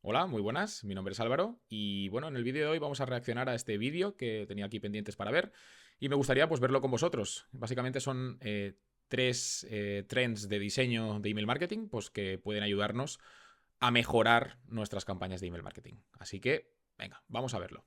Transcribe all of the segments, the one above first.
Hola, muy buenas, mi nombre es Álvaro y bueno, en el vídeo de hoy vamos a reaccionar a este vídeo que tenía aquí pendientes para ver y me gustaría pues verlo con vosotros. Básicamente son tres trends de diseño de email marketing pues que pueden ayudarnos a mejorar nuestras campañas de email marketing. Así que, venga, vamos a verlo.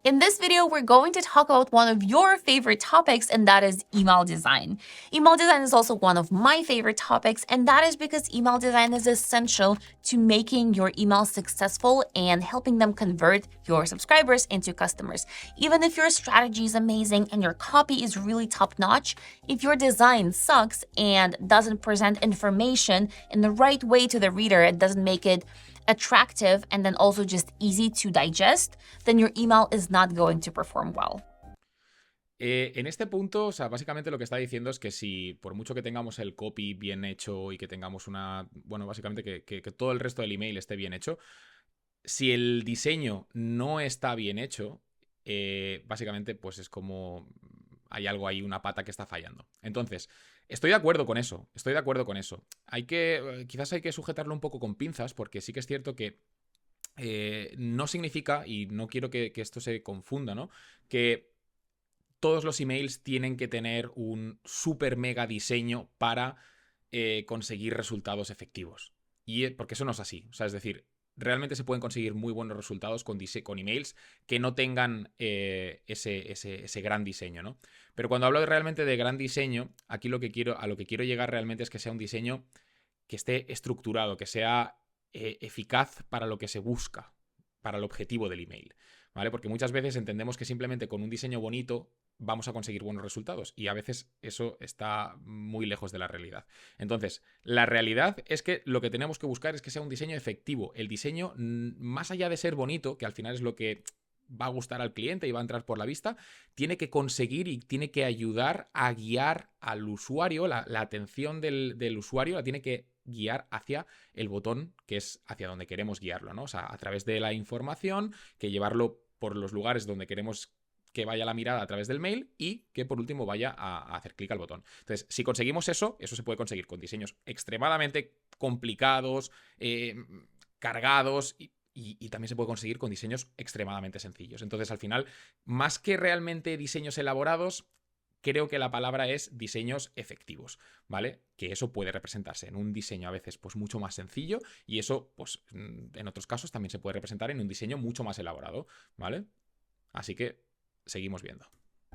In this video, we're going to talk about one of your favorite topics, and that is email design. Email design is also one of my favorite topics, and that is because email design is essential to making your emails successful and helping them convert your subscribers into customers. Even if your strategy is amazing and your copy is really top-notch, if your design sucks and doesn't present information in the right way to the reader, it doesn't make it attractive and then also just easy to digest, then your email is not going to perform well. En este punto, o sea, básicamente lo que está diciendo es que si por mucho que tengamos el copy bien hecho y que tengamos bueno, básicamente que todo el resto del email esté bien hecho, si el diseño no está bien hecho, básicamente pues es como hay algo ahí, una pata que está fallando. Entonces, estoy de acuerdo con eso, estoy de acuerdo con eso. Quizás hay que sujetarlo un poco con pinzas porque sí que es cierto que no significa, y no quiero que esto se confunda, ¿no? Que todos los emails tienen que tener un super mega diseño para conseguir resultados efectivos. Porque eso no es así. O sea, es decir, realmente se pueden conseguir muy buenos resultados con emails que no tengan ese gran diseño, ¿no? Pero cuando hablo realmente de gran diseño, aquí a lo que quiero llegar realmente es que sea un diseño que esté estructurado, que sea eficaz para lo que se busca, para el objetivo del email, ¿vale? Porque muchas veces entendemos que simplemente con un diseño bonito vamos a conseguir buenos resultados y a veces eso está muy lejos de la realidad. Entonces, la realidad es que lo que tenemos que buscar es que sea un diseño efectivo. El diseño, más allá de ser bonito, que al final es lo que va a gustar al cliente y va a entrar por la vista, tiene que conseguir y tiene que ayudar a guiar al usuario, la atención del usuario la tiene que guiar hacia el botón que es hacia donde queremos guiarlo, ¿no? O sea, a través de la información, que llevarlo por los lugares donde queremos que vaya la mirada a través del mail y que por último vaya a hacer clic al botón. Entonces, si conseguimos eso se puede conseguir con diseños extremadamente complicados, cargados y también se puede conseguir con diseños extremadamente sencillos. Entonces, al final, más que realmente diseños elaborados, creo que la palabra es diseños efectivos, ¿vale? Que eso puede representarse en un diseño a veces pues mucho más sencillo y eso pues en otros casos también se puede representar en un diseño mucho más elaborado, ¿vale? Así que seguimos viendo.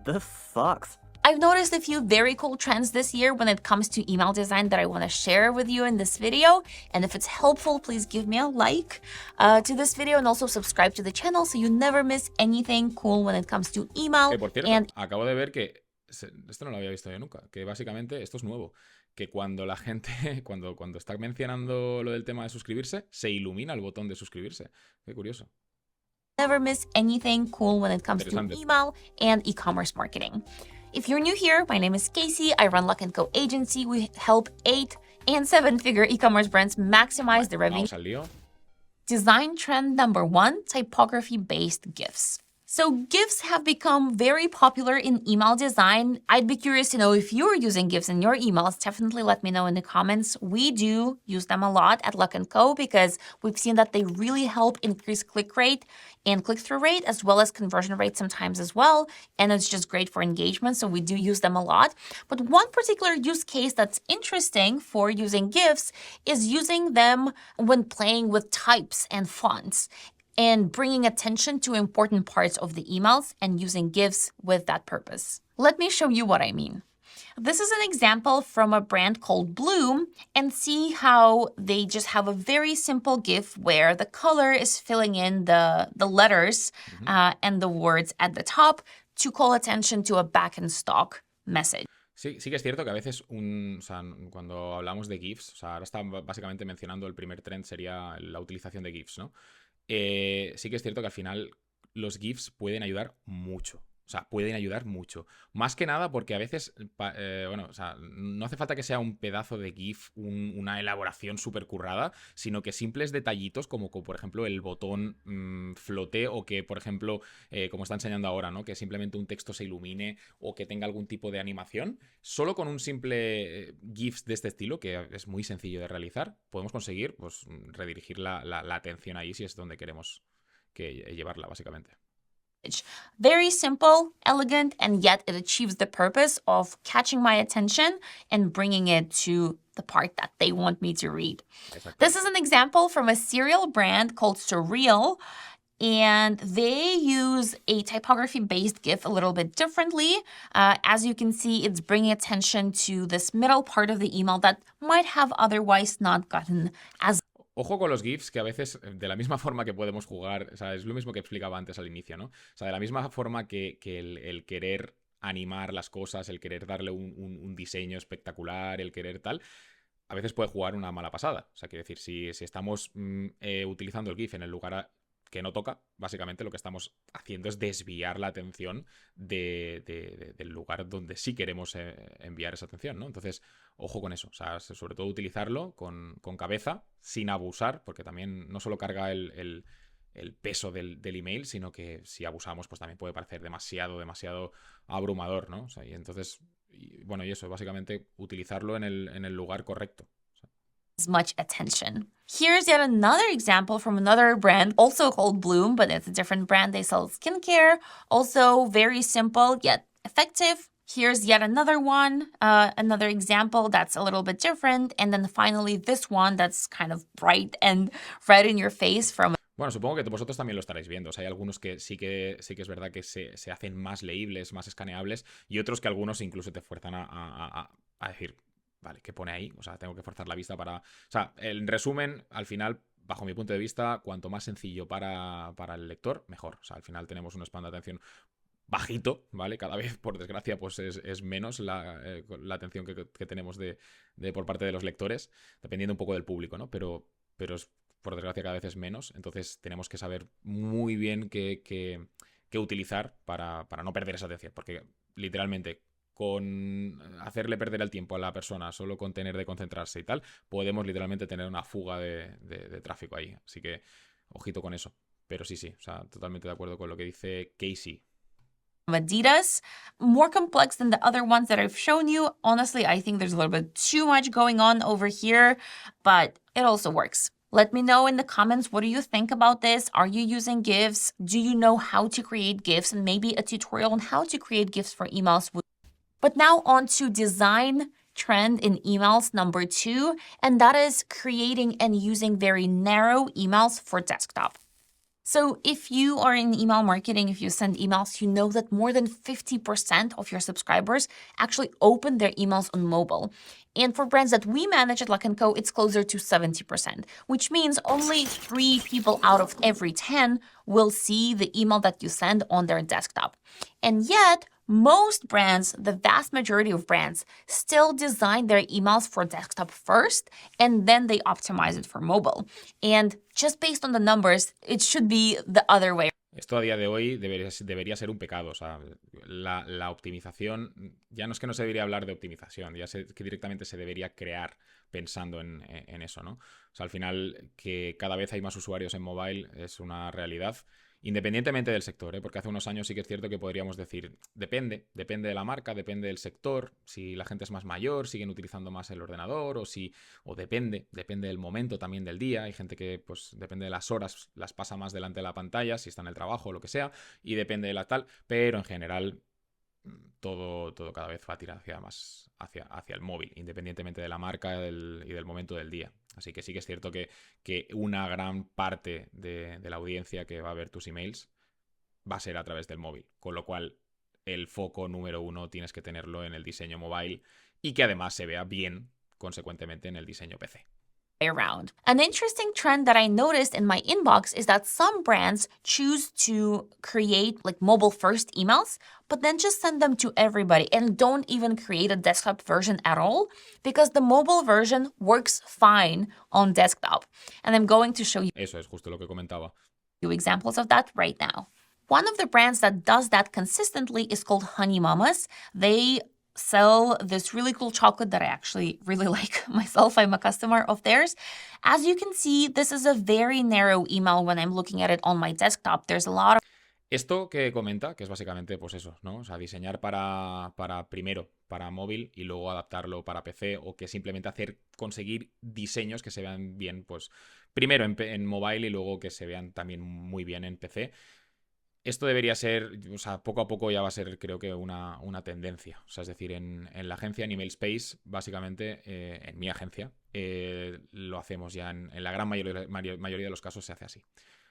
The fucks. I've noticed a few very cool trends this year when it comes to email design that I want to share with you in this video. And if it's helpful, please give me a like to this video and also subscribe to the channel so you never miss anything cool when it comes to email. Que por cierto, and acabo de ver que esto no lo había visto yo nunca, que básicamente esto es nuevo, que cuando la gente, cuando está mencionando lo del tema de suscribirse, se ilumina el botón de suscribirse. Qué curioso. never miss anything cool when it comes to email and e-commerce marketing. If you're new here, my name is Casey. I run Luck & Co agency. We help 8- and 7-figure e-commerce brands maximize their revenue. Vamos al lío. Design trend number 1, typography-based GIFs. So GIFs have become very popular in email design. I'd be curious to know if you're using GIFs in your emails. Definitely let me know in the comments. We do use them a lot at Luck & Co because we've seen that they really help increase click rate and click-through rate, as well as conversion rate sometimes as well. And it's just great for engagement, so we do use them a lot. But one particular use case that's interesting for using GIFs is using them when playing with types and fonts and bringing attention to important parts of the emails and using GIFs with that purpose. Let me show you what I mean. This is an example from a brand called Bloom, and see how they just have a very simple GIF where the color is filling in the letters and the words at the top to call attention to a back-in-stock message. Sí, sí que es cierto que a veces o sea, cuando hablamos de GIFs, o sea, ahora está básicamente mencionando el primer trend sería la utilización de GIFs, ¿no? Sí que es cierto que al final los GIFs pueden ayudar mucho, O sea, pueden ayudar mucho. Más que nada porque a veces, bueno, o sea, no hace falta que sea un pedazo de GIF, una elaboración súper currada, sino que simples detallitos como por ejemplo el botón flote o que, por ejemplo, como está enseñando ahora, ¿no? Que simplemente un texto se ilumine o que tenga algún tipo de animación. Solo con un simple GIF de este estilo, que es muy sencillo de realizar, podemos conseguir pues, redirigir la atención ahí si es donde queremos llevarla, básicamente. Very simple, elegant, and yet it achieves the purpose of catching my attention and bringing it to the part that they want me to read. This is an example from a cereal brand called Surreal, and they use a typography-based GIF a little bit differently. As you can see, it's bringing attention to this middle part of the email that might have otherwise not gotten as Ojo con los GIFs, que a veces, de la misma forma que podemos jugar, o sea, es lo mismo que explicaba antes al inicio, ¿no? O sea, de la misma forma que el querer animar las cosas, el querer darle un diseño espectacular, el querer tal, a veces puede jugar una mala pasada. O sea, quiero decir, si estamos utilizando el GIF en el lugar que no toca, básicamente lo que estamos haciendo es desviar la atención del lugar donde sí queremos enviar esa atención, ¿no? Entonces, ojo con eso. O sea, sobre todo utilizarlo con cabeza, sin abusar, porque también no solo carga el peso del email, sino que si abusamos, pues también puede parecer demasiado abrumador, ¿no? O sea, y entonces, bueno, y eso, básicamente utilizarlo en el lugar correcto. as much attention. Here's yet another example from another brand, also called Bloom, but it's a different brand. They sell skincare. Also very simple, yet effective. Here's yet another one, another example that's a little bit different. And then finally, this one that's kind of bright and red in your face from Bueno, supongo que vosotros también lo estaréis viendo. O sea, hay algunos que sí que es verdad que se hacen más leíbles, más escaneables, y otros que algunos incluso te fuerzan a decir, vale, ¿qué pone ahí? O sea, tengo que forzar la vista para... O sea, en resumen, al final, bajo mi punto de vista, cuanto más sencillo para el lector, mejor. O sea, al final tenemos un span de atención bajito, ¿vale? Cada vez, por desgracia, pues es menos la atención que tenemos por parte de los lectores, dependiendo un poco del público, ¿no? Pero por desgracia, cada vez es menos. Entonces, tenemos que saber muy bien qué utilizar para no perder esa atención. Porque, literalmente, con hacerle perder el tiempo a la persona solo con tener de concentrarse y tal, podemos literalmente tener una fuga de tráfico ahí. Así que, ojito con eso. Pero sí, o sea, totalmente de acuerdo con lo que dice Casey. Adidas, more complex than the other ones that I've shown you. Honestly, I think there's a little bit too much going on over here, but it also works. Let me know in the comments, what do you think about this? Are you using GIFs? Do you know how to create GIFs? And maybe a tutorial on how to create GIFs for emails. But now on to design trend in emails number 2, and that is creating and using very narrow emails for desktop. So if you are in email marketing, if you send emails, you know that more than 50% of your subscribers actually open their emails on mobile. And for brands that we manage at Luck & Co, it's closer to 70%, which means only 3 people out of every 10 will see the email that you send on their desktop. And yet, most brands, the vast majority of brands, still design their emails for desktop first, and then they optimize it for mobile. And just based on the numbers, it should be the other way. Esto a día de hoy debería ser un pecado. O sea, la optimización, ya no es que no se debería hablar de optimización, ya que directamente se debería crear pensando en eso, ¿no? O sea, al final, que cada vez hay más usuarios en mobile es una realidad. Independientemente del sector, porque hace unos años sí que es cierto que podríamos decir, depende de la marca, depende del sector, si la gente es más mayor, siguen utilizando más el ordenador, o depende del momento también del día, hay gente que pues depende de las horas, las pasa más delante de la pantalla, si está en el trabajo o lo que sea, y depende de la tal, pero en general todo cada vez va a tirar hacia el móvil, independientemente de la marca y del momento del día. Así que sí que es cierto que una gran parte de la audiencia que va a ver tus emails va a ser a través del móvil, con lo cual el foco número 1 tienes que tenerlo en el diseño mobile y que además se vea bien, consecuentemente, en el diseño PC. Around. An interesting trend that I noticed in my inbox is that some brands choose to create like mobile first emails, but then just send them to everybody and don't even create a desktop version at all because the mobile version works fine on desktop. And I'm going to show you Eso es justo lo que comentaba. examples of that right now. One of the brands that does that consistently is called Honey Mamas. They sell this really cool chocolate that I actually really like myself. I'm a customer of theirs. As you can see, this is a very narrow email when I'm looking at it on my desktop. There's a lot of Esto que comenta, que es básicamente, pues eso, ¿no? O sea, diseñar para primero para móvil y luego adaptarlo para PC o que simplemente conseguir diseños que se vean bien, pues primero en mobile y luego que se vean también muy bien en PC. Esto debería ser, o sea, poco a poco ya va a ser, creo que, una tendencia. O sea, es decir, en la agencia, en Email Space, básicamente, en mi agencia, lo hacemos ya en la gran mayoría de los casos se hace así.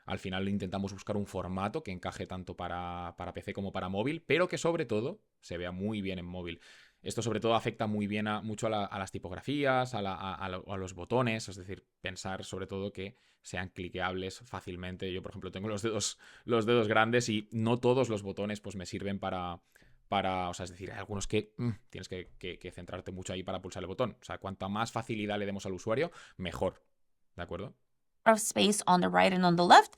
Al final intentamos buscar un formato que encaje tanto para PC como para móvil, pero que sobre todo se vea muy bien en móvil. Esto sobre todo afecta muy bien mucho a las tipografías, a los botones, es decir, pensar sobre todo que sean cliqueables fácilmente. Yo, por ejemplo, tengo los dedos grandes y no todos los botones pues me sirven para o sea, es decir, hay algunos que tienes que centrarte mucho ahí para pulsar el botón. O sea, cuanta más facilidad le demos al usuario, mejor. ¿De acuerdo? of space on the right and on the left.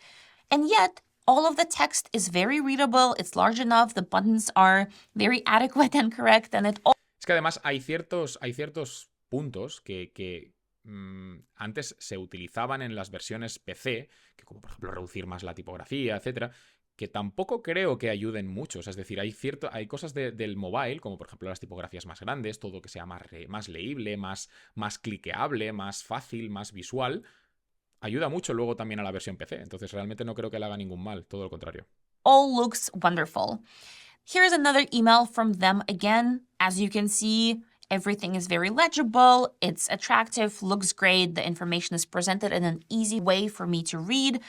And yet, all of the text is very readable, it's large enough, the buttons are very adequate and correct, and it all Es que además hay ciertos puntos que antes se utilizaban en las versiones PC, que como por ejemplo reducir más la tipografía, etcétera, que tampoco creo que ayuden mucho. O sea, es decir, hay cosas del mobile, como por ejemplo las tipografías más grandes, todo que sea más leíble, más cliqueable, más fácil, más visual. Ayuda mucho luego también a la versión PC. Entonces realmente no creo que le haga ningún mal, todo lo contrario. looks wonderful. Here's another email from them again. As you can see, everything is very legible, it's attractive, looks great, the information is presented in an easy way for me to read.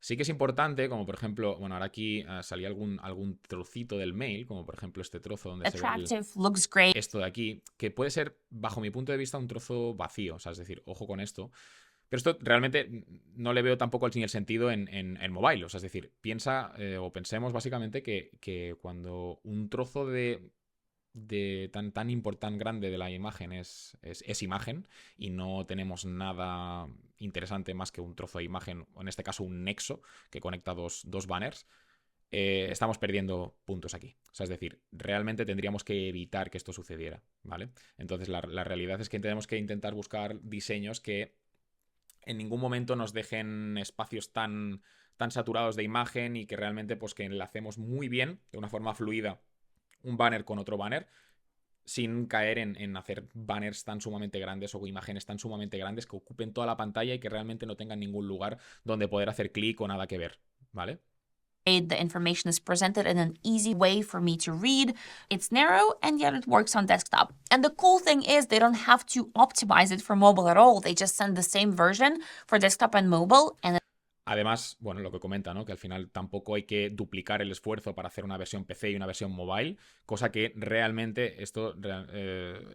Sí que es importante, como por ejemplo, bueno, ahora aquí salía algún trocito del mail, como por ejemplo este trozo donde attractive, looks great. Esto de aquí, que puede ser, bajo mi punto de vista, un trozo vacío. O sea, es decir, ojo con esto. Pero esto realmente no le veo tampoco ni el sentido en mobile. O sea, es decir, pensemos básicamente que cuando un trozo de tan importante, grande de la imagen es imagen y no tenemos nada interesante más que un trozo de imagen, o en este caso un nexo que conecta dos banners, estamos perdiendo puntos aquí. O sea, es decir, realmente tendríamos que evitar que esto sucediera, ¿vale? Entonces la realidad es que tenemos que intentar buscar diseños que en ningún momento nos dejen espacios tan saturados de imagen y que realmente pues que enlacemos muy bien, de una forma fluida, un banner con otro banner, sin caer en hacer banners tan sumamente grandes o imágenes tan sumamente grandes que ocupen toda la pantalla y que realmente no tengan ningún lugar donde poder hacer clic o nada que ver, ¿vale? The information is presented in an easy way for me to read. It's narrow and yet it works on desktop. And the cool thing is they don't have to optimize it for mobile at all. They just send the same version for desktop and mobile. And además, bueno, lo que comenta, ¿no? Que al final tampoco hay que duplicar el esfuerzo para hacer una versión PC y una versión mobile, cosa que realmente esto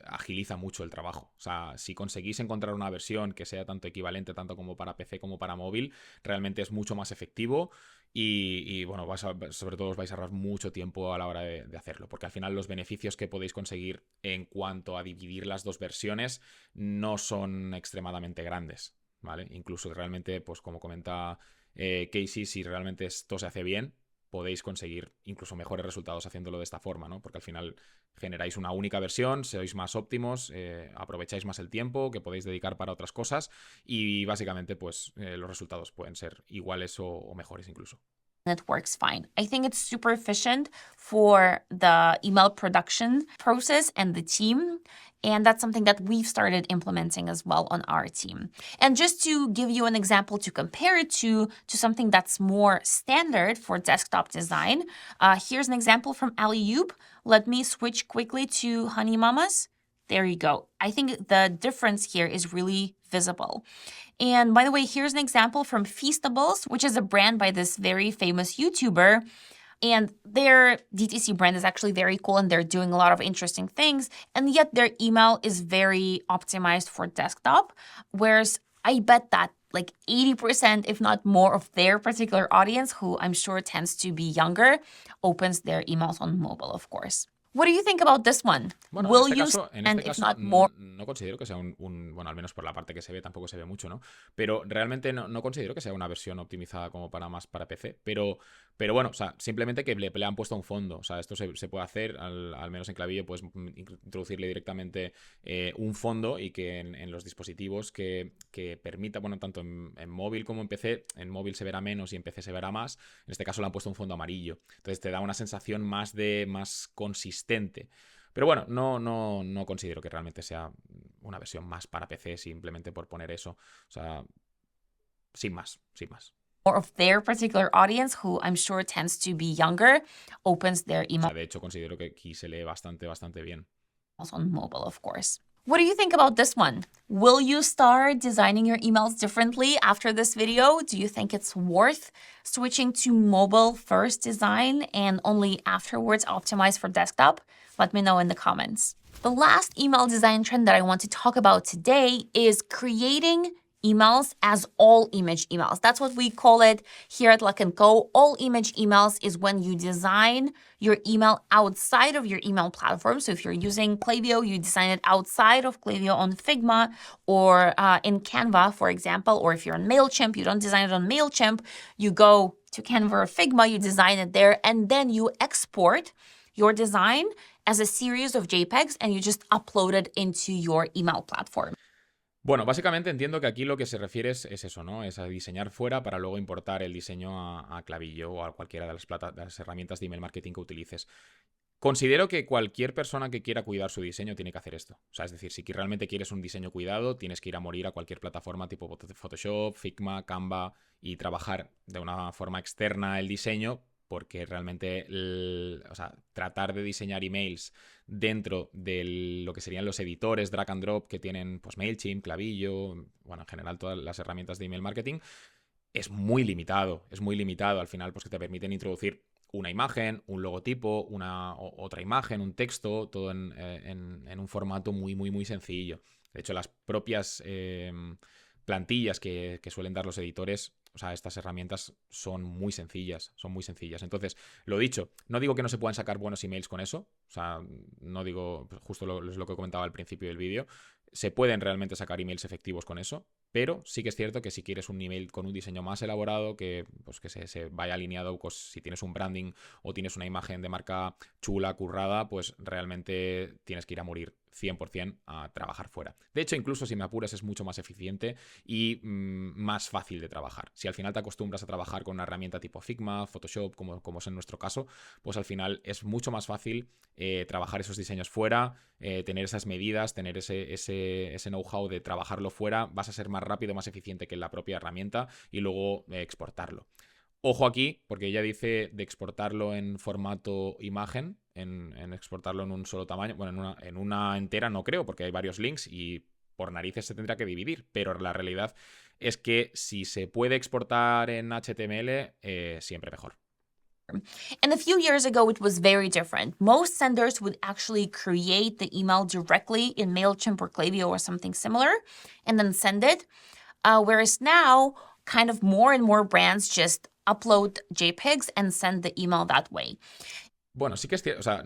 agiliza mucho el trabajo. O sea, si conseguís encontrar una versión que sea tanto equivalente, tanto como para PC como para móvil, realmente es mucho más efectivo y bueno, sobre todo os vais a ahorrar mucho tiempo a la hora de hacerlo, porque al final los beneficios que podéis conseguir en cuanto a dividir las dos versiones no son extremadamente grandes, ¿vale? Incluso realmente, pues como comenta Casey, si realmente esto se hace bien, podéis conseguir incluso mejores resultados haciéndolo de esta forma, ¿no? Porque al final generáis una única versión, sois más óptimos, aprovecháis más el tiempo que podéis dedicar para otras cosas y básicamente pues los resultados pueden ser iguales o mejores incluso. it works fine. I think it's super efficient for the email production process and the team. And that's something that we've started implementing as well on our team. And just to give you an example to compare it to something that's more standard for desktop design, here's an example from Alley-Oop. Let me switch quickly to Honey Mamas. There you go. I think the difference here is really visible. And by the way, here's an example from Feastables, which is a brand by this very famous YouTuber. And their DTC brand is actually very cool and they're doing a lot of interesting things. And yet their email is very optimized for desktop. Whereas I bet that like 80%, if not more, of their particular audience, who I'm sure tends to be younger, opens their emails on mobile, of course. What do you think about this one? Bueno, Will en you este spend, if caso not more? no considero que sea bueno, al menos por la parte que se ve, tampoco se ve mucho, ¿no? Pero realmente no considero que sea una versión optimizada como más para PC. Pero bueno, o sea, simplemente que le han puesto un fondo. O sea, esto se puede hacer, al menos en Clavillo, pues introducirle directamente un fondo y que en los dispositivos que permita, bueno, tanto en móvil como en PC, en móvil se verá menos y en PC se verá más. En este caso le han puesto un fondo amarillo. Entonces te da una sensación más consistente. Pero bueno, no considero que realmente sea una versión más para PC simplemente por poner eso. O sea, sin más. More of their particular audience, who I'm sure tends to be younger, opens their O email sea, de hecho, considero que aquí se lee bastante bien. on mobile, of course. What do you think about this one? Will you start designing your emails differently after this video? Do you think it's worth switching to mobile first design and only afterwards optimize for desktop? Let me know in the comments. The last email design trend that I want to talk about today is creating emails as all image emails. That's what we call it here at Luck & Co. All image emails is when you design your email outside of your email platform. So if you're using Klaviyo, you design it outside of Klaviyo on Figma or in Canva, for example. Or if you're on MailChimp, you don't design it on MailChimp. You go to Canva or Figma, you design it there, and then you export your design as a series of JPEGs and you just upload it into your email platform. Bueno, básicamente entiendo que aquí lo que se refiere es eso, ¿no? Es a diseñar fuera para luego importar el diseño a Klaviyo o a cualquiera de las herramientas de email marketing que utilices. Considero que cualquier persona que quiera cuidar su diseño tiene que hacer esto. O sea, es decir, si realmente quieres un diseño cuidado, tienes que ir a morir a cualquier plataforma tipo Photoshop, Figma, Canva y trabajar de una forma externa el diseño, porque realmente, o sea, tratar de diseñar emails dentro de lo que serían los editores drag and drop que tienen pues MailChimp, Klaviyo, bueno, en general todas las herramientas de email marketing, es muy limitado. Al final, pues que te permiten introducir una imagen, un logotipo, otra imagen, un texto, todo en un formato muy sencillo. De hecho, las propias plantillas que suelen dar los editores, o sea, estas herramientas son muy sencillas. Entonces, lo dicho, no digo que no se puedan sacar buenos emails con eso, o sea, no digo, justo es lo que comentaba al principio del vídeo, se pueden realmente sacar emails efectivos con eso, pero sí que es cierto que si quieres un email con un diseño más elaborado, que se vaya alineado, pues si tienes un branding o tienes una imagen de marca chula, currada, pues realmente tienes que ir a morir 100% a trabajar fuera. De hecho, incluso si me apuras es mucho más eficiente y más fácil de trabajar. Si al final te acostumbras a trabajar con una herramienta tipo Figma, Photoshop, como es en nuestro caso, pues al final es mucho más fácil trabajar esos diseños fuera, tener esas medidas, tener ese know-how de trabajarlo fuera, vas a ser más rápido, más eficiente que en la propia herramienta y luego exportarlo. Ojo aquí, porque ella dice de exportarlo en formato imagen, en exportarlo en un solo tamaño. Bueno, en una entera no creo, porque hay varios links y por narices se tendrá que dividir. Pero la realidad es que si se puede exportar en HTML, siempre mejor. And a few years ago, it was very different. Most senders would actually create the email directly in MailChimp or Klaviyo or something similar and then send it. Whereas now, kind of more and more brands just upload JPEGs and send the email that way. Bueno, sí que es cierto, o sea,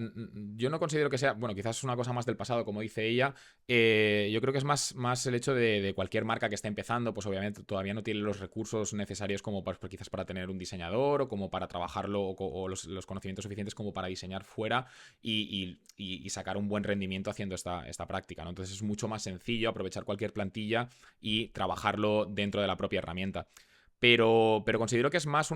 yo no considero que sea, bueno, quizás es una cosa más del pasado, como dice ella. Yo creo que es más el hecho de cualquier marca que esté empezando, pues obviamente todavía no tiene los recursos necesarios como quizás para tener un diseñador o como para trabajarlo o los conocimientos suficientes como para diseñar fuera y sacar un buen rendimiento haciendo esta práctica, ¿no? Entonces es mucho más sencillo aprovechar cualquier plantilla y trabajarlo dentro de la propia herramienta. Pero considero que es más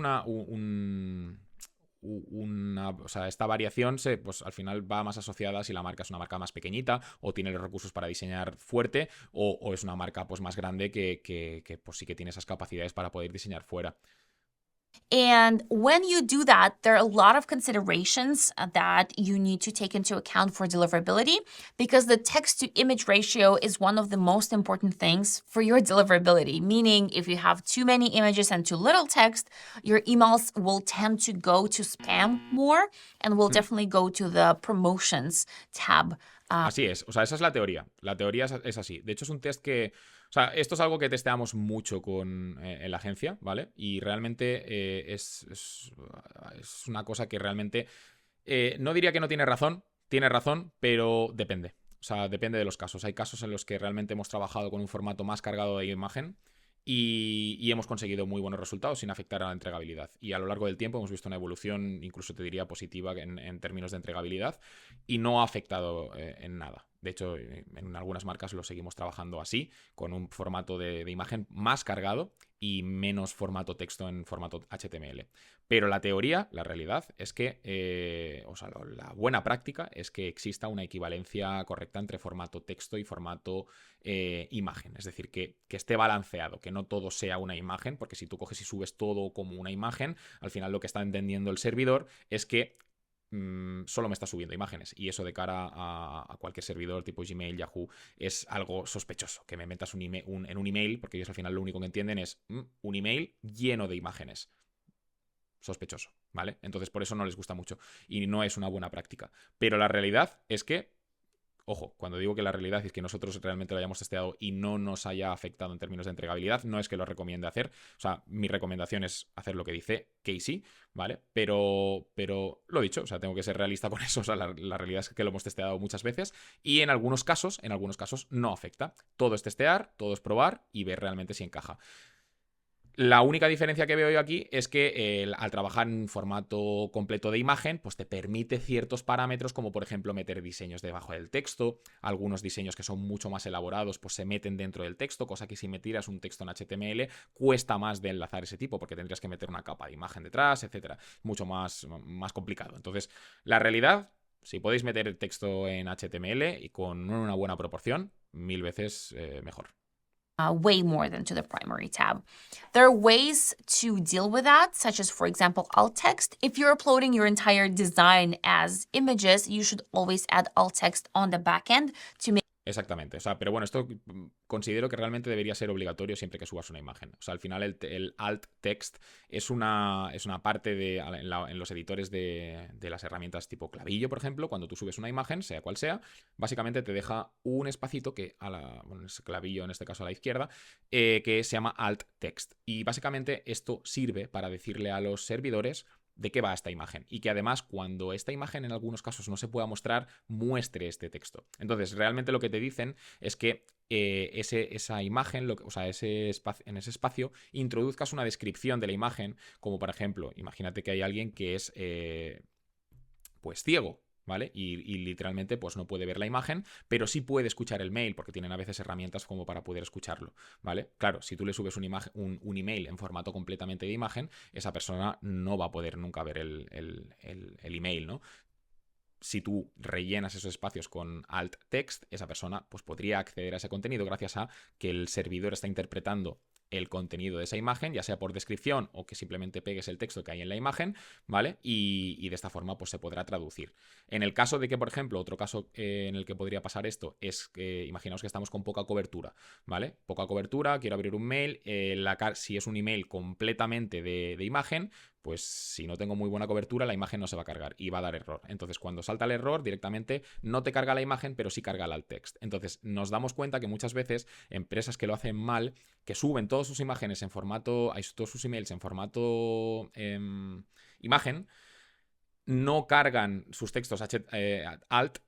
o sea, esta variación pues al final va más asociada si la marca es una marca más pequeñita o tiene los recursos para diseñar fuerte o es una marca pues más grande que pues sí que tiene esas capacidades para poder diseñar fuera. And when you do that, there are a lot of considerations that you need to take into account for deliverability, because the text to image ratio is one of the most important things for your deliverability. Meaning, if you have too many images and too little text, your emails will tend to go to spam more and will definitely go to the promotions tab. Así es, o sea, esa es la teoría. La teoría es así. De hecho, es un test que... O sea, esto es algo que testeamos mucho en la agencia, ¿vale? Y realmente es una cosa que realmente... no diría que no tiene razón, Tienes razón, pero depende. O sea, depende de los casos. Hay casos en los que realmente hemos trabajado con un formato más cargado de imagen y hemos conseguido muy buenos resultados sin afectar a la entregabilidad. Y a lo largo del tiempo hemos visto una evolución, incluso te diría positiva en términos de entregabilidad, y no ha afectado en nada. De hecho, en algunas marcas lo seguimos trabajando así, con un formato de imagen más cargado y menos formato texto en formato HTML. Pero la teoría, la realidad, es que, o sea, la buena práctica es que exista una equivalencia correcta entre formato texto y formato imagen. Es decir, que esté balanceado, que no todo sea una imagen, porque si tú coges y subes todo como una imagen, al final lo que está entendiendo el servidor es que solo me está subiendo imágenes, y eso de cara a cualquier servidor tipo Gmail, Yahoo, es algo sospechoso, que me metas en un email, porque ellos al final lo único que entienden es un email lleno de imágenes. Sospechoso, ¿vale? Entonces por eso no les gusta mucho y no es una buena práctica. Pero la realidad es que, ojo, cuando digo que la realidad es que nosotros realmente lo hayamos testeado y no nos haya afectado en términos de entregabilidad, no es que lo recomiende hacer. O sea, mi recomendación es hacer lo que dice Casey, ¿vale? Pero lo dicho, o sea, tengo que ser realista con eso. O sea, la realidad es que lo hemos testeado muchas veces y en algunos casos no afecta. Todo es testear, todo es probar y ver realmente si encaja. La única diferencia que veo yo aquí es que al trabajar en formato completo de imagen, pues te permite ciertos parámetros, como por ejemplo meter diseños debajo del texto. Algunos diseños que son mucho más elaborados pues se meten dentro del texto, cosa que si metieras un texto en HTML cuesta más de enlazar ese tipo, porque tendrías que meter una capa de imagen detrás, etcétera. Mucho más complicado. Entonces, la realidad, si podéis meter el texto en HTML y con una buena proporción, 1000 veces mejor. Way more than to the primary tab. There are ways to deal with that, such as, for example, alt text. If you're uploading your entire design as images, you should always add alt text on the backend to make. Exactamente, o sea, pero bueno, esto considero que realmente debería ser obligatorio siempre que subas una imagen. O sea, al final el alt text es una parte en los editores de las herramientas tipo Clavillo, por ejemplo. Cuando tú subes una imagen, sea cual sea, básicamente te deja un espacito que bueno, es Clavillo en este caso a la izquierda, que se llama alt text. Y básicamente esto sirve para decirle a los servidores de qué va esta imagen, y que además cuando esta imagen en algunos casos no se pueda mostrar, muestre este texto. Entonces realmente lo que te dicen es que esa imagen, o sea, en ese espacio introduzcas una descripción de la imagen, como por ejemplo, imagínate que hay alguien que es pues ciego, ¿vale? Y literalmente pues no puede ver la imagen, pero sí puede escuchar el mail, porque tienen a veces herramientas como para poder escucharlo, ¿vale? Claro, si tú le subes un email en formato completamente de imagen, esa persona no va a poder nunca ver el email, ¿no? Si tú rellenas esos espacios con alt text, esa persona pues podría acceder a ese contenido gracias a que el servidor está interpretando el contenido de esa imagen, ya sea por descripción o que simplemente pegues el texto que hay en la imagen, ¿vale? Y de esta forma pues se podrá traducir. En el caso de que, por ejemplo, otro caso en el que podría pasar esto es que imaginaos que estamos con poca cobertura, ¿vale? Poca cobertura, quiero abrir un mail, si es un email completamente de imagen, pues si no tengo muy buena cobertura, la imagen no se va a cargar y va a dar error. Entonces, cuando salta el error, directamente no te carga la imagen, pero sí carga el alt text. Entonces, nos damos cuenta que muchas veces empresas que lo hacen mal, que suben todas sus imágenes en formato, todos sus emails en formato imagen, no cargan sus textos alt.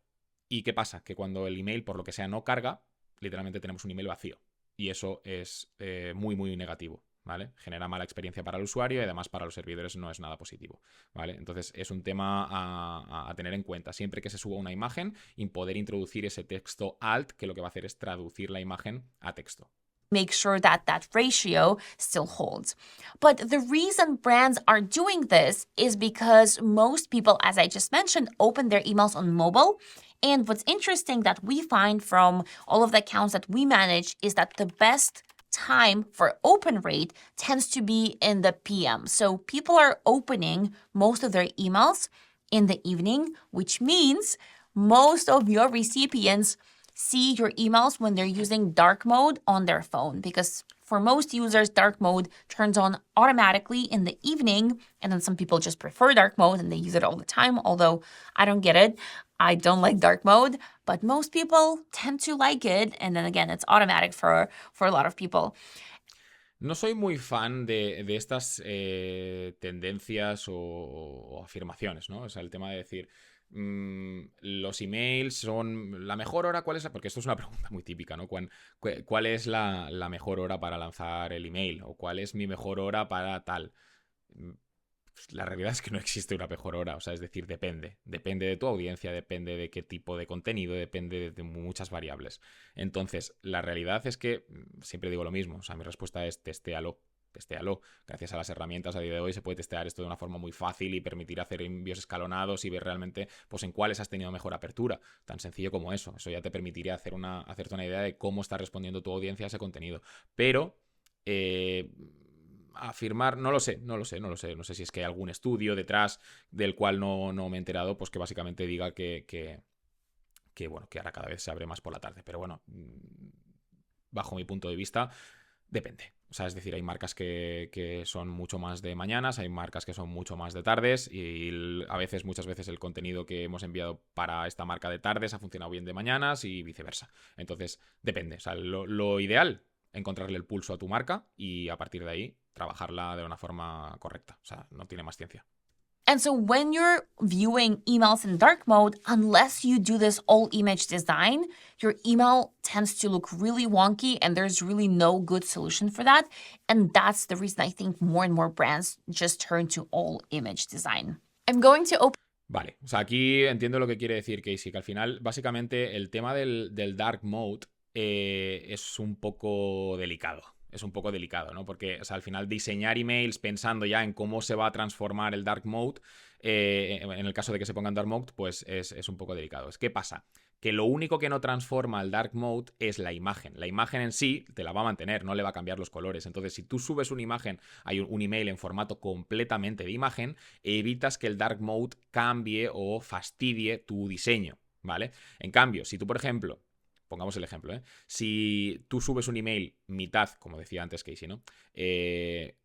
¿Y qué pasa? Que cuando el email, por lo que sea, no carga, literalmente tenemos un email vacío. Y eso es muy, muy negativo, ¿vale? Genera mala experiencia para el usuario y además para los servidores no es nada positivo, ¿vale? Entonces es un tema a tener en cuenta. Siempre que se suba una imagen, y poder introducir ese texto alt, que lo que va a hacer es traducir la imagen a texto. Make sure that that ratio still holds. But the reason brands are doing this is because most people, as I just mentioned, open their emails on mobile. And what's interesting that we find from all of the accounts that we manage is that the best time for open rate tends to be in the PM. So people are opening most of their emails in the evening, which means most of your recipients see your emails when they're using dark mode on their phone, because for most users, dark mode turns on automatically in the evening, and then some people just prefer dark mode and they use it all the time, although I don't get it. I don't like dark mode, but most people tend to like it, and then again, it's automatic for a lot of people. No soy muy fan de estas tendencias o afirmaciones, ¿no? O sea, el tema de decir, los emails son la mejor hora, ¿cuál es? Porque esto es una pregunta muy típica, ¿no? ¿Cuál es la mejor hora para lanzar el email? ¿O cuál es mi mejor hora para tal? La realidad es que no existe una mejor hora, o sea, es decir, depende. Depende de tu audiencia, depende de qué tipo de contenido, depende de muchas variables. Entonces, la realidad es que siempre digo lo mismo, o sea, mi respuesta es testéalo. Testéalo. Gracias a las herramientas a día de hoy se puede testear esto de una forma muy fácil y permitir hacer envíos escalonados y ver realmente pues, en cuáles has tenido mejor apertura. Tan sencillo como eso. Eso ya te permitiría hacerte una idea de cómo está respondiendo tu audiencia a ese contenido. Pero afirmar, no lo sé. No sé si es que hay algún estudio detrás del cual no me he enterado, pues que básicamente diga que bueno, que ahora cada vez se abre más por la tarde. Pero bueno, bajo mi punto de vista, depende. O sea, es decir, hay marcas que son mucho más de mañanas, hay marcas que son mucho más de tardes y muchas veces el contenido que hemos enviado para esta marca de tardes ha funcionado bien de mañanas y viceversa. Entonces, depende. O sea, lo ideal, encontrarle el pulso a tu marca y a partir de ahí trabajarla de una forma correcta. O sea, no tiene más ciencia. And so when you're viewing emails in dark mode, unless you do this all image design, your email tends to look really wonky and there's really no good solution for that. And that's the reason I think more and more brands just turn to all image design. I'm going to open. Vale, o sea, aquí entiendo lo que quiere decir Casey, que al final, básicamente, el tema del dark mode es un poco delicado. Es un poco delicado, ¿no? Porque, o sea, al final diseñar emails pensando ya en cómo se va a transformar el dark mode, en el caso de que se ponga en dark mode, pues es un poco delicado. ¿Qué pasa? Que lo único que no transforma el dark mode es la imagen. La imagen en sí te la va a mantener, no le va a cambiar los colores. Entonces, si tú subes una imagen, hay un email en formato completamente de imagen, evitas que el dark mode cambie o fastidie tu diseño, ¿vale? En cambio, si tú, por ejemplo, pongamos el ejemplo, si tú subes un email mitad, como decía antes Casey, ¿no?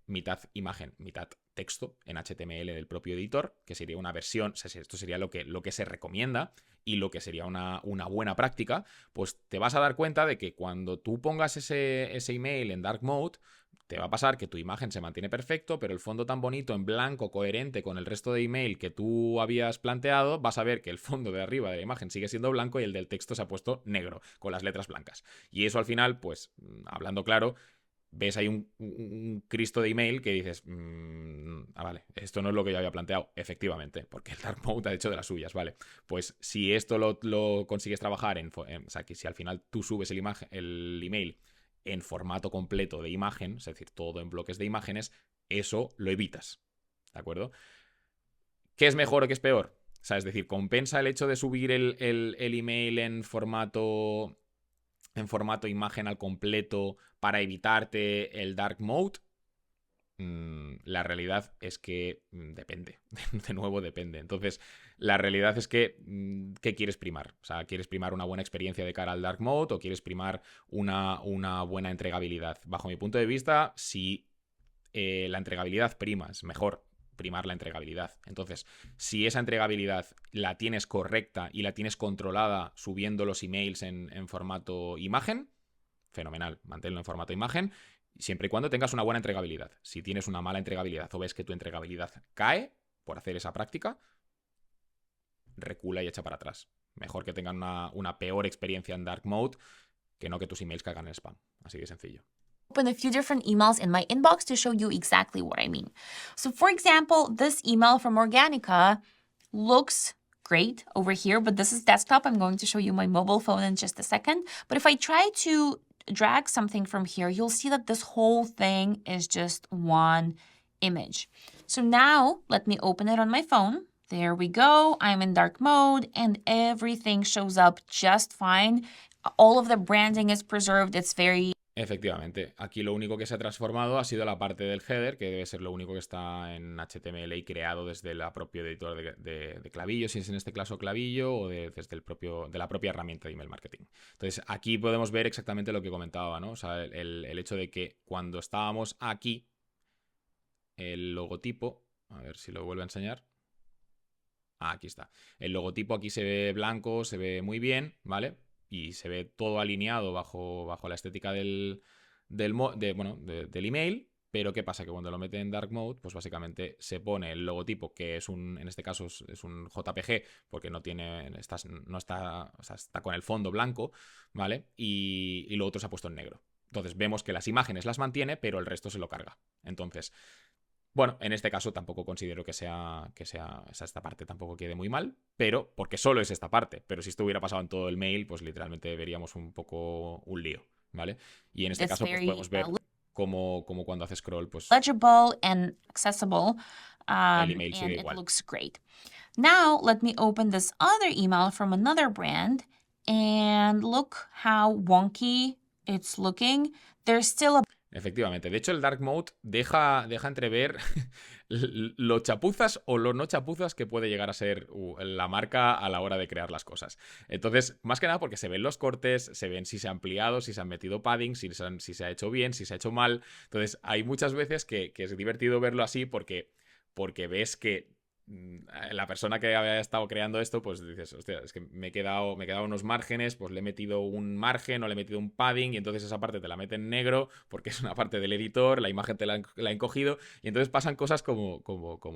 Mitad imagen, mitad texto en HTML del propio editor, que sería una versión, esto sería lo que se recomienda y lo que sería una buena práctica, pues te vas a dar cuenta de que cuando tú pongas ese email en dark mode, te va a pasar que tu imagen se mantiene perfecto, pero el fondo tan bonito, en blanco, coherente con el resto de email que tú habías planteado, vas a ver que el fondo de arriba de la imagen sigue siendo blanco y el del texto se ha puesto negro, con las letras blancas. Y eso al final, pues, hablando claro, ves ahí un Cristo de email que dices, vale, esto no es lo que yo había planteado, efectivamente, porque el dark mode ha hecho de las suyas, vale. Pues si esto lo consigues trabajar o sea, que si al final tú subes el email en formato completo de imagen, es decir, todo en bloques de imágenes, eso lo evitas, ¿de acuerdo? ¿Qué es mejor o qué es peor? O sea, es decir, ¿compensa el hecho de subir el email en formato imagen al completo para evitarte el dark mode? La realidad es que depende. De nuevo, depende. Entonces, la realidad es que ¿qué quieres primar? O sea, ¿quieres primar una buena experiencia de cara al dark mode o quieres primar una buena entregabilidad? Bajo mi punto de vista, si la entregabilidad prima, es mejor primar la entregabilidad. Entonces, si esa entregabilidad la tienes correcta y la tienes controlada subiendo los emails en formato imagen, fenomenal, manténlo en formato imagen, siempre y cuando tengas una buena entregabilidad. Si tienes una mala entregabilidad o ves que tu entregabilidad cae por hacer esa práctica, recula y echa para atrás. Mejor que tengan una peor experiencia en dark mode que no que tus emails caigan en spam. Así de sencillo. Open a few different emails in my inbox to show you exactly what I mean. So for example, this email from Organica looks great over here, but this is desktop. I'm going to show you my mobile phone in just a second. But if I try to drag something from here, you'll see that this whole thing is just one image. So now let me open it on my phone. There we go. I'm in dark mode and everything shows up just fine. All of the branding is preserved. It's very... Efectivamente, aquí lo único que se ha transformado ha sido la parte del header, que debe ser lo único que está en HTML y creado desde el propio editor de Klaviyo, si es en este caso Klaviyo, o desde de la propia herramienta de email marketing. Entonces, aquí podemos ver exactamente lo que comentaba, ¿no? O sea, el hecho de que cuando estábamos aquí, el logotipo, a ver si lo vuelvo a enseñar. Aquí está. El logotipo aquí se ve blanco, se ve muy bien, ¿vale? Y se ve todo alineado bajo la estética del email, pero ¿qué pasa? Que cuando lo mete en Dark Mode, pues básicamente se pone el logotipo, que es en este caso es un JPG, porque no tiene, no está, o sea, está con el fondo blanco, ¿vale? Y lo otro se ha puesto en negro. Entonces vemos que las imágenes las mantiene, pero el resto se lo carga. Entonces, bueno, en este caso tampoco considero que esta parte tampoco quede muy mal, pero porque solo es esta parte. Pero si esto hubiera pasado en todo el mail, pues literalmente veríamos un poco un lío, ¿vale? Y en este caso pues podemos ver como cuando hace scroll, pues legible and accessible, el email and sigue it igual. looks great. Now let me open this other email from another brand, and look how wonky it's looking. There's still a Efectivamente. De hecho, el Dark Mode deja entrever lo chapuzas o lo no chapuzas que puede llegar a ser la marca a la hora de crear las cosas. Entonces, más que nada porque se ven los cortes, se ven si se ha ampliado, si se han metido padding, si se ha hecho bien, si se ha hecho mal. Entonces, hay muchas veces que es divertido verlo así porque ves que la persona que había estado creando esto, pues dices, hostia, es que me he quedado unos márgenes, pues le he metido un margen o le he metido un padding y entonces esa parte te la mete en negro porque es una parte del editor, la imagen te la han cogido y entonces pasan cosas como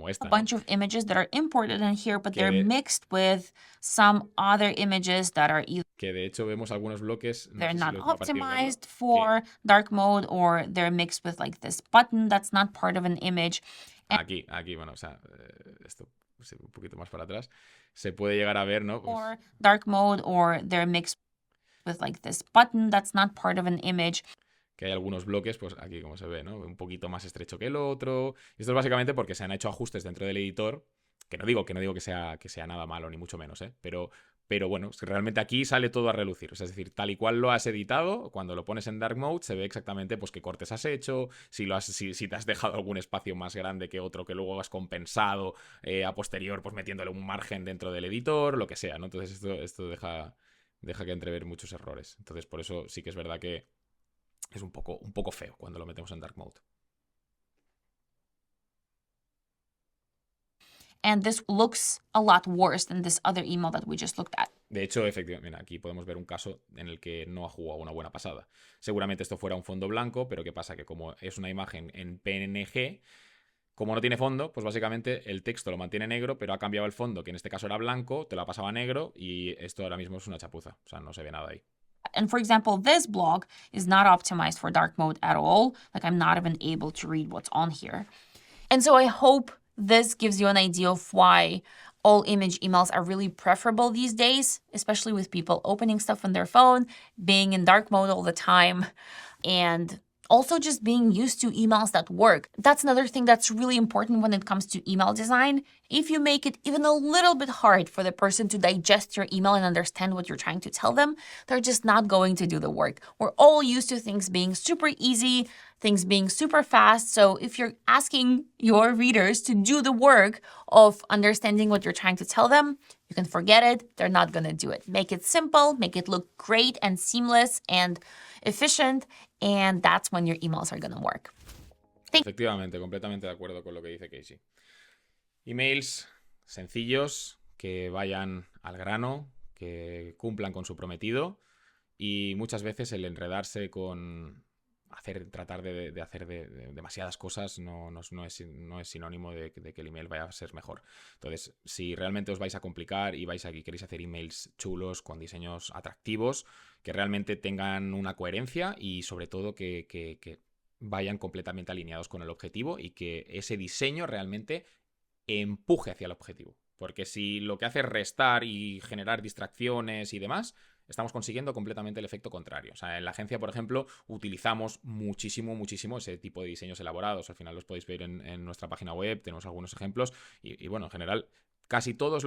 esta, ¿no? bunch of images that are imported in here, but they're mixed with some other images that are either Que de hecho vemos algunos bloques, they're not optimized for dark mode, or they're mixed with like this button that's not part of an image. Aquí, bueno, o sea, esto un poquito más para atrás, se puede llegar a ver, ¿no? Pues, or dark mode, or they're mixed with like this button that's not part of an image. Que hay algunos bloques, pues aquí como se ve, ¿no? Un poquito más estrecho que el otro. Y esto es básicamente porque se han hecho ajustes dentro del editor, que no digo que sea nada malo, ni mucho menos, ¿eh? Pero bueno, realmente aquí sale todo a relucir. O sea, es decir, tal y cual lo has editado, cuando lo pones en Dark Mode, se ve exactamente pues qué cortes has hecho, si te has dejado algún espacio más grande que otro que luego has compensado a posterior, pues metiéndole un margen dentro del editor, lo que sea, ¿no? Entonces esto deja que entrever muchos errores. Entonces, por eso sí que es verdad que es un poco feo cuando lo metemos en Dark Mode. And this looks a lot worse than this other email that we just looked at. De hecho, efectivamente, aquí podemos ver un caso en el que no ha jugado una buena pasada. Seguramente esto fuera un fondo blanco, pero ¿qué pasa? Que como es una imagen en PNG, como no tiene fondo, pues básicamente el texto lo mantiene negro, pero ha cambiado el fondo, que en este caso era blanco, te lo ha pasado a negro y esto ahora mismo es una chapuza. O sea, no se ve nada ahí. And for example, this blog is not optimized for dark mode at all. Like, I'm not even able to read what's on here. And so I hope this gives you an idea of why all image emails are really preferable these days, especially with people opening stuff on their phone, being in dark mode all the time, and also just being used to emails that work. That's another thing that's really important when it comes to email design. If you make it even a little bit hard for the person to digest your email and understand what you're trying to tell them, they're just not going to do the work. We're all used to things being super easy, things being super fast. So if you're asking your readers to do the work of understanding what you're trying to tell them, you can forget it. They're not going to do it. Make it simple, make it look great and seamless and efficient, and that's when your emails are going to work. Efectivamente, completamente de acuerdo con lo que dice Casey. Emails sencillos, que vayan al grano, que cumplan con su prometido y muchas veces el enredarse con tratar de hacer demasiadas cosas no es sinónimo de que el email vaya a ser mejor. Entonces, si realmente os vais a complicar y queréis hacer emails chulos con diseños atractivos, que realmente tengan una coherencia y sobre todo que vayan completamente alineados con el objetivo y que ese diseño realmente empuje hacia el objetivo. Porque si lo que hace es restar y generar distracciones y demás, estamos consiguiendo completamente el efecto contrario. O sea, en la agencia, por ejemplo, utilizamos muchísimo ese tipo de diseños elaborados. Al final los podéis ver en nuestra página web, tenemos algunos ejemplos y bueno, en general, casi todos,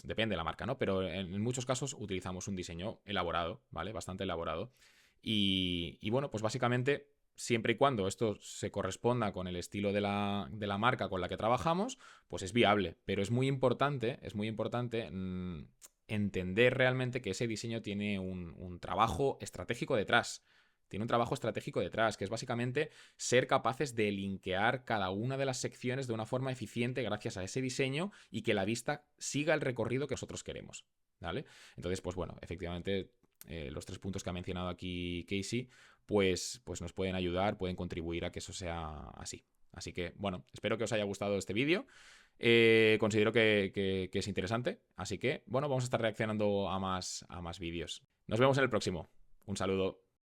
depende de la marca, ¿no? Pero en muchos casos utilizamos un diseño elaborado, ¿vale? Bastante elaborado. Y bueno, pues básicamente, siempre y cuando esto se corresponda con el estilo de la marca con la que trabajamos, pues es viable. Pero es muy importante entender realmente que ese diseño tiene un trabajo estratégico detrás. Tiene un trabajo estratégico detrás, que es básicamente ser capaces de linkear cada una de las secciones de una forma eficiente gracias a ese diseño y que la vista siga el recorrido que nosotros queremos, ¿vale? Entonces, pues bueno, efectivamente los 3 puntos que ha mencionado aquí Casey, pues nos pueden ayudar, pueden contribuir a que eso sea así. Así que, bueno, espero que os haya gustado este vídeo. Considero que es interesante. Así que, bueno, vamos a estar reaccionando a más vídeos. Nos vemos en el próximo. Un saludo.